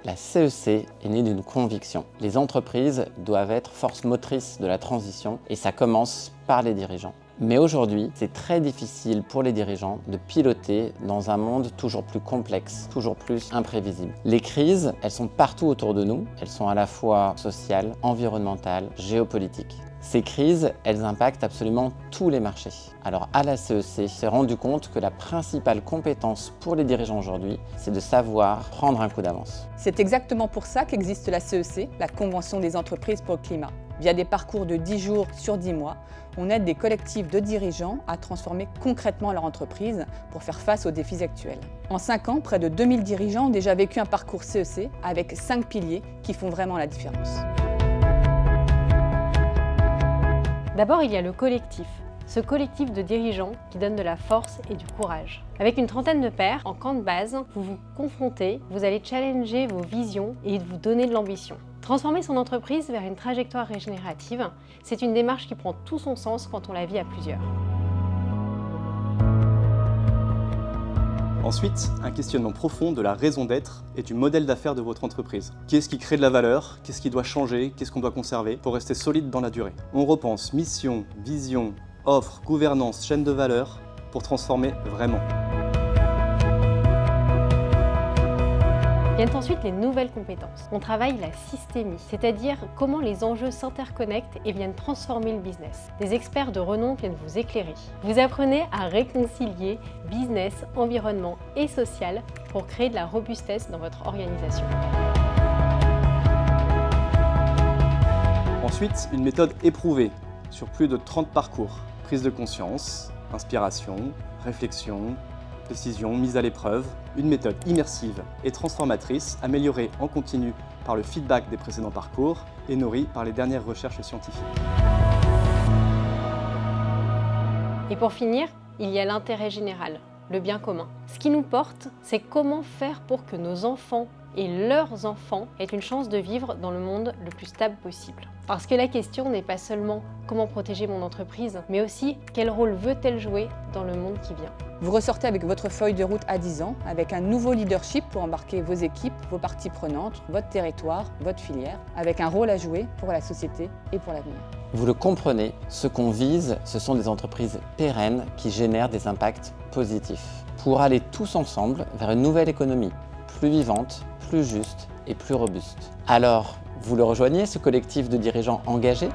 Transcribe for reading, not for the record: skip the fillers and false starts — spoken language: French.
La CEC est née d'une conviction. Les entreprises doivent être force motrice de la transition et ça commence par les dirigeants. Mais aujourd'hui, c'est très difficile pour les dirigeants de piloter dans un monde toujours plus complexe, toujours plus imprévisible. Les crises, elles sont partout autour de nous. Elles sont à la fois sociales, environnementales, géopolitiques. Ces crises, elles impactent absolument tous les marchés. Alors à la CEC, s'est rendu compte que la principale compétence pour les dirigeants aujourd'hui, c'est de savoir prendre un coup d'avance. C'est exactement pour ça qu'existe la CEC, la Convention des entreprises pour le climat. Via des parcours de 10 jours sur 10 mois, on aide des collectifs de dirigeants à transformer concrètement leur entreprise pour faire face aux défis actuels. En 5 ans, près de 2000 dirigeants ont déjà vécu un parcours CEC avec 5 piliers qui font vraiment la différence. D'abord, il y a le collectif. Ce collectif de dirigeants qui donne de la force et du courage. Avec une trentaine de pairs, en camp de base, vous vous confrontez, vous allez challenger vos visions et vous donner de l'ambition. Transformer son entreprise vers une trajectoire régénérative, c'est une démarche qui prend tout son sens quand on la vit à plusieurs. Ensuite, un questionnement profond de la raison d'être et du modèle d'affaires de votre entreprise. Qu'est-ce qui crée de la valeur? Qu'est-ce qui doit changer? Qu'est-ce qu'on doit conserver pour rester solide dans la durée? On repense mission, vision, offre, gouvernance, chaîne de valeur pour transformer vraiment. Viennent ensuite les nouvelles compétences. On travaille la systémie, c'est-à-dire comment les enjeux s'interconnectent et viennent transformer le business. Des experts de renom viennent vous éclairer. Vous apprenez à réconcilier business, environnement et social pour créer de la robustesse dans votre organisation. Ensuite, une méthode éprouvée sur plus de 30 parcours. Prise de conscience, inspiration, réflexion, décision, mise à l'épreuve, une méthode immersive et transformatrice, améliorée en continu par le feedback des précédents parcours et nourrie par les dernières recherches scientifiques. Et pour finir, il y a l'intérêt général, le bien commun. Ce qui nous porte, c'est comment faire pour que nos enfants et leurs enfants aient une chance de vivre dans le monde le plus stable possible. Parce que la question n'est pas seulement comment protéger mon entreprise, mais aussi quel rôle veut-elle jouer dans le monde qui vient. Vous ressortez avec votre feuille de route à 10 ans, avec un nouveau leadership pour embarquer vos équipes, vos parties prenantes, votre territoire, votre filière, avec un rôle à jouer pour la société et pour l'avenir. Vous le comprenez, ce qu'on vise, ce sont des entreprises pérennes qui génèrent des impacts positifs pour aller tous ensemble vers une nouvelle économie, plus vivante, plus juste et plus robuste. Alors, vous le rejoignez, ce collectif de dirigeants engagés ?